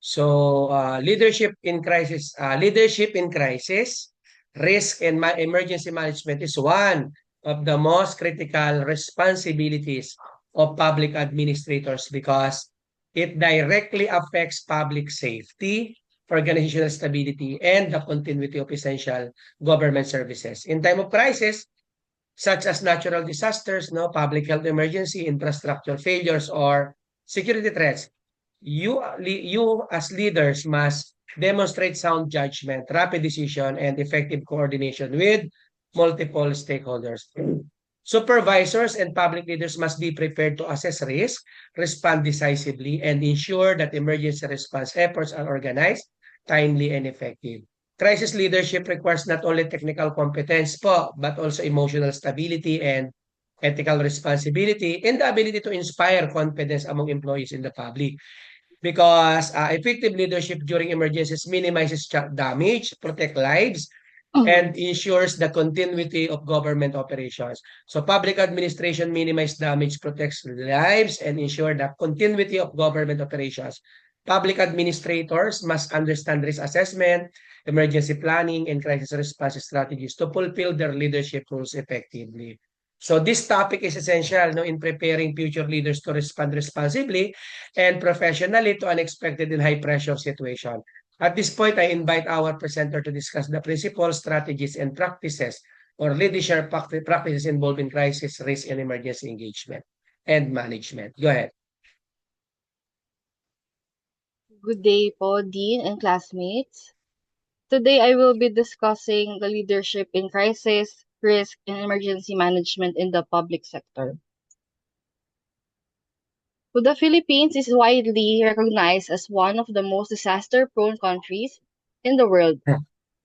So, leadership in crisis, risk and emergency management is one of the most critical responsibilities of public administrators because it directly affects public safety, organizational stability, and the continuity of essential government services. In time of crisis, such as natural disasters, no, public health emergency, infrastructure failures, or security threats, you as leaders must demonstrate sound judgment, rapid decision, and effective coordination with multiple stakeholders. Supervisors and public leaders must be prepared to assess risk, respond decisively, and ensure that emergency response efforts are organized, timely, and effective. Crisis leadership requires not only technical competence po, but also emotional stability and ethical responsibility and the ability to inspire confidence among employees in the public. Because effective leadership during emergencies minimizes damage, protect lives, Mhm. and ensures the continuity of government operations. So public administration minimizes damage, protects lives, and ensure the continuity of government operations. Public administrators must understand risk assessment, emergency planning, and crisis response strategies to fulfill their leadership roles effectively. So this topic is essential, no, in preparing future leaders to respond responsibly and professionally to unexpected and high-pressure situation. At this point, I invite our presenter to discuss the principles, strategies, and practices or leadership practices involved in crisis, risk, and emergency engagement and management. Go ahead. Good day po, Dean and classmates. Today I will be discussing the leadership in crisis, risk, and emergency management in the public sector. So the Philippines is widely recognized as one of the most disaster-prone countries in the world.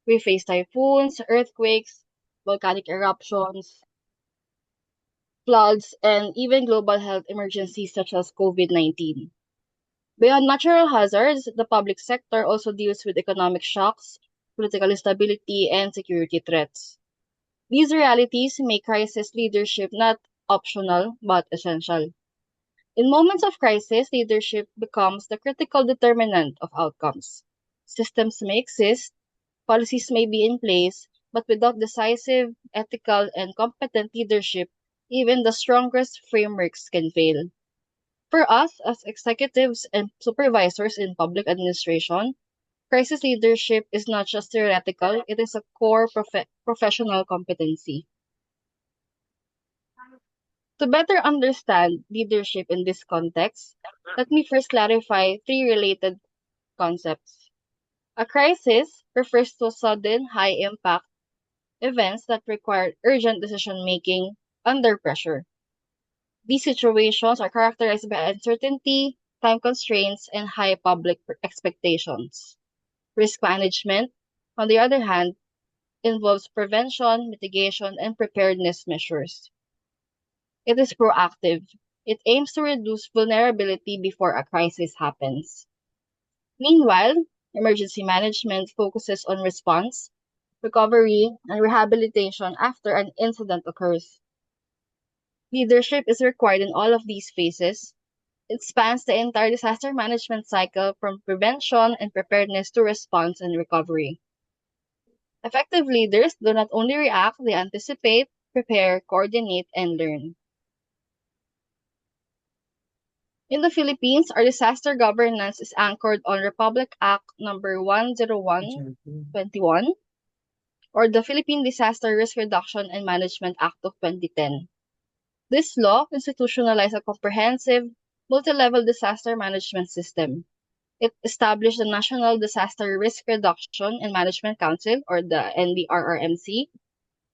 We face typhoons, earthquakes, volcanic eruptions, floods, and even global health emergencies such as COVID-19. Beyond natural hazards, the public sector also deals with economic shocks, political instability, and security threats. These realities make crisis leadership not optional but essential. In moments of crisis, leadership becomes the critical determinant of outcomes. Systems may exist, policies may be in place, but without decisive, ethical, and competent leadership, even the strongest frameworks can fail. For us, as executives and supervisors in public administration, crisis leadership is not just theoretical, it is a core professional competency. To better understand leadership in this context, let me first clarify three related concepts. A crisis refers to sudden, high impact events that require urgent decision making under pressure. These situations are characterized by uncertainty, time constraints, and high public expectations. Risk management, on the other hand, involves prevention, mitigation, and preparedness measures. It is proactive. It aims to reduce vulnerability before a crisis happens. Meanwhile, emergency management focuses on response, recovery, and rehabilitation after an incident occurs. Leadership is required in all of these phases. It spans the entire disaster management cycle from prevention and preparedness to response and recovery. Effective leaders do not only react, they anticipate, prepare, coordinate, and learn. In the Philippines, our disaster governance is anchored on Republic Act number 10121 or the Philippine Disaster Risk Reduction and Management Act of 2010. This law institutionalized a comprehensive, multi-level disaster management system. It established the National Disaster Risk Reduction and Management Council, or the NDRRMC,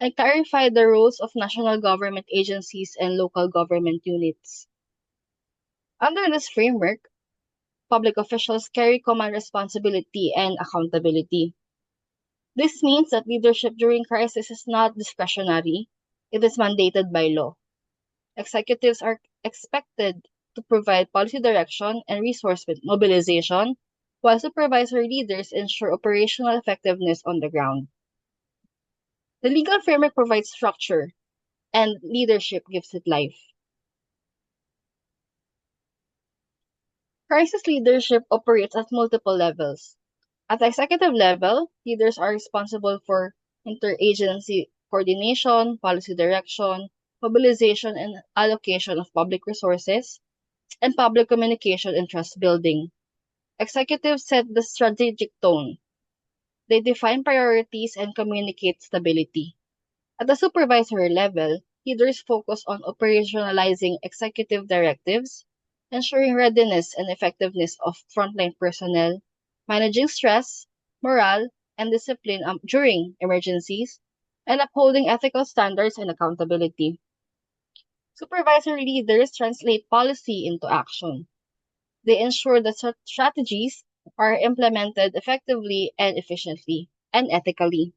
and clarified the roles of national government agencies and local government units. Under this framework, public officials carry command responsibility and accountability. This means that leadership during crisis is not discretionary, it is mandated by law. Executives are expected to provide policy direction and resource mobilization, while supervisory leaders ensure operational effectiveness on the ground. The legal framework provides structure, and leadership gives it life. Crisis leadership operates at multiple levels. At the executive level, leaders are responsible for interagency coordination, policy direction, mobilization and allocation of public resources, and public communication and trust building. Executives set the strategic tone. They define priorities and communicate stability. At the supervisory level, leaders focus on operationalizing executive directives, ensuring readiness and effectiveness of frontline personnel, managing stress, morale, and discipline during emergencies, and upholding ethical standards and accountability. Supervisory leaders translate policy into action. They ensure that strategies are implemented effectively and efficiently and ethically.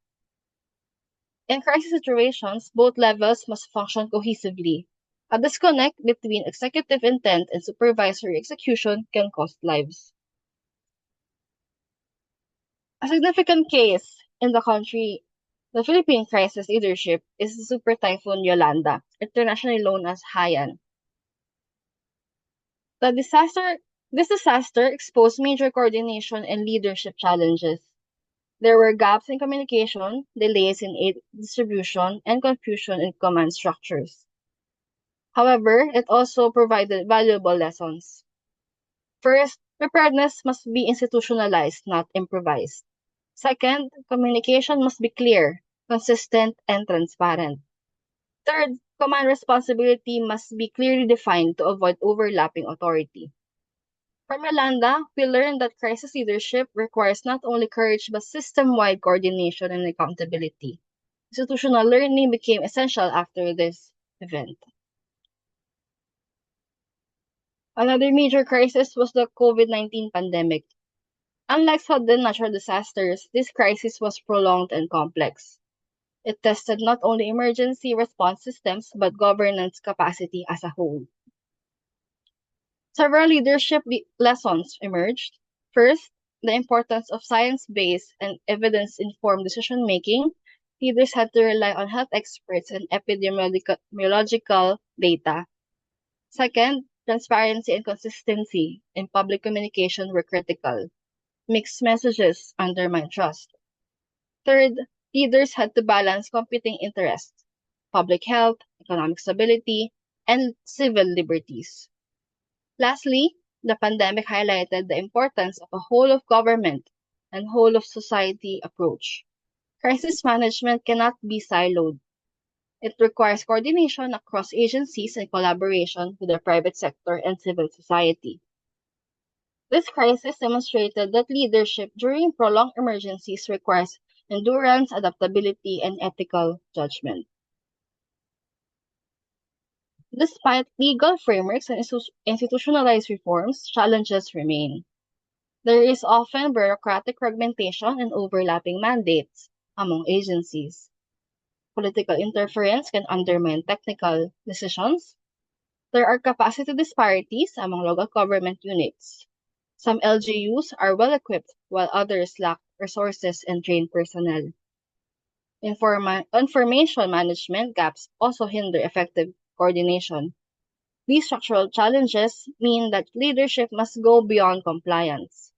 In crisis situations, both levels must function cohesively. A disconnect between executive intent and supervisory execution can cost lives. A significant case in the country, the Philippine crisis leadership, is the Super Typhoon Yolanda, internationally known as Haiyan. The disaster, this disaster exposed major coordination and leadership challenges. There were gaps in communication, delays in aid distribution, and confusion in command structures. However, it also provided valuable lessons. First, preparedness must be institutionalized, not improvised. Second, communication must be clear, consistent, and transparent. Third, command responsibility must be clearly defined to avoid overlapping authority. From Yolanda, we learned that crisis leadership requires not only courage but system-wide coordination and accountability. Institutional learning became essential after this event. Another major crisis was the COVID-19 pandemic. Unlike sudden natural disasters, this crisis was prolonged and complex. It tested not only emergency response systems but governance capacity as a whole. Several leadership lessons emerged. First, the importance of science-based and evidence-informed decision-making. Leaders had to rely on health experts and epidemiological data. Second, transparency and consistency in public communication were critical. Mixed messages undermine trust. Third, leaders had to balance competing interests, public health, economic stability, and civil liberties. Lastly, the pandemic highlighted the importance of a whole of government and whole of society approach. Crisis management cannot be siloed. It requires coordination across agencies and collaboration with the private sector and civil society. This crisis demonstrated that leadership during prolonged emergencies requires endurance, adaptability, and ethical judgment. Despite legal frameworks and institutionalized reforms, challenges remain. There is often bureaucratic fragmentation and overlapping mandates among agencies. Political interference can undermine technical decisions. There are capacity disparities among local government units. Some LGUs are well equipped while others lack resources and trained personnel. Information management gaps also hinder effective coordination. These structural challenges mean that leadership must go beyond compliance.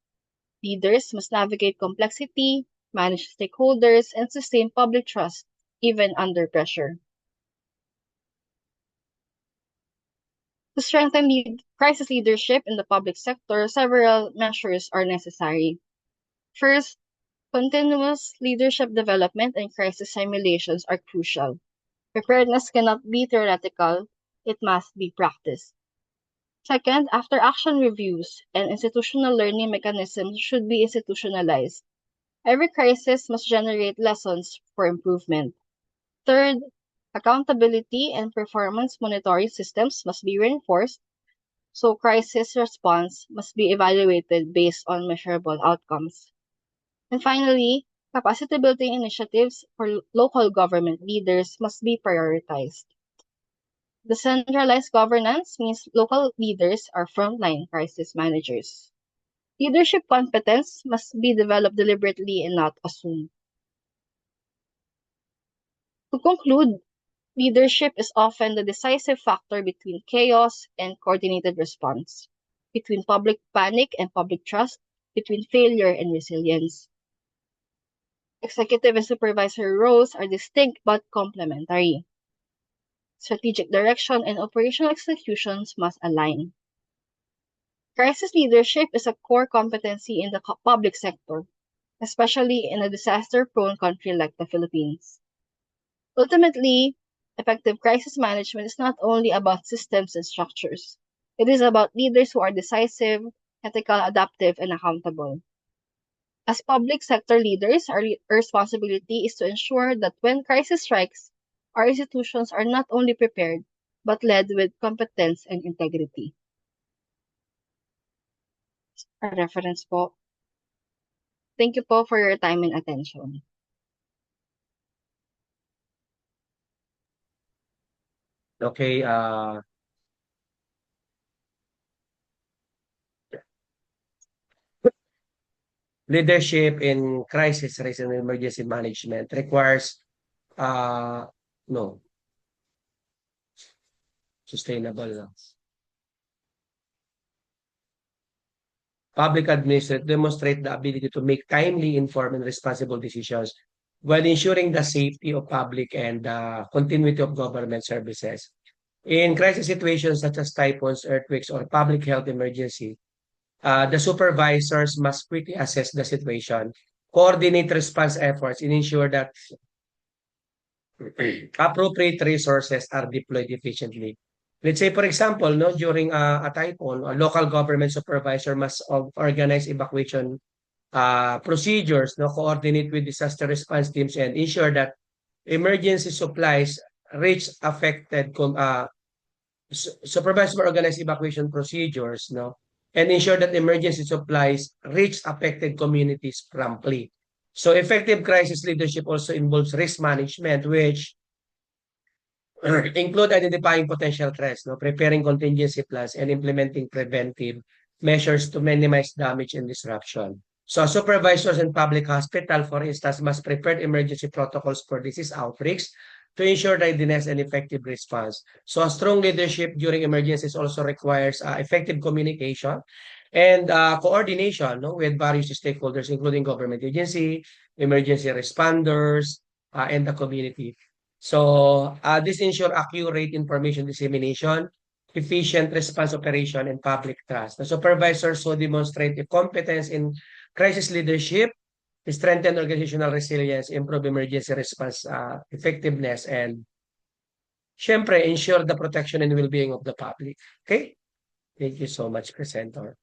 Leaders must navigate complexity, manage stakeholders, and sustain public trust, even under pressure. To strengthen crisis leadership in the public sector, several measures are necessary. First, continuous leadership development and crisis simulations are crucial. Preparedness cannot be theoretical, it must be practiced. Second, after-action reviews and institutional learning mechanisms should be institutionalized. Every crisis must generate lessons for improvement. Third, accountability and performance monitoring systems must be reinforced, so crisis response must be evaluated based on measurable outcomes. And finally, capacity building initiatives for local government leaders must be prioritized. Decentralized governance means local leaders are frontline crisis managers. Leadership competence must be developed deliberately and not assumed. To conclude, leadership is often the decisive factor between chaos and coordinated response. between public panic and public trust, between failure and resilience. Executive and supervisory roles are distinct but complementary. Strategic direction and operational executions must align. Crisis leadership is a core competency in the public sector, especially in a disaster-prone country like the Philippines. Ultimately, effective crisis management is not only about systems and structures. It is about leaders who are decisive, ethical, adaptive, and accountable. As public sector leaders, our responsibility is to ensure that when crisis strikes, our institutions are not only prepared, but led with competence and integrity. A reference po. Thank you po for your time and attention. Okay, leadership in crisis risk and emergency management requires no sustainable lang. Public administrators demonstrate the ability to make timely, informed, and responsible decisions while ensuring the safety of public and the continuity of government services. In crisis situations such as typhoons, earthquakes, or public health emergency, the supervisors must quickly assess the situation, coordinate response efforts, and ensure that appropriate resources are deployed efficiently. Let's say, for example, no, during a typhoon, a local government supervisor must organize evacuation procedures, no, coordinate with disaster response teams, and ensure that emergency supplies reach affected supervise organize evacuation procedures, no, and ensure that emergency supplies reach affected communities promptly. So effective crisis leadership also involves risk management, which include identifying potential threats, no, preparing contingency plans, and implementing preventive measures to minimize damage and disruption. So supervisors in public hospital, for instance, must prepare emergency protocols for disease outbreaks to ensure readiness and effective response. So a strong leadership during emergencies also requires effective communication and coordination, no, with various stakeholders, including government agency, emergency responders, and the community. So this ensure accurate information dissemination, efficient response operation, and public trust. The supervisors who demonstrate the competence in crisis leadership, strengthen organizational resilience, improve emergency response effectiveness, and syempre ensure the protection and well-being of the public. Okay? Thank you so much, Presenter.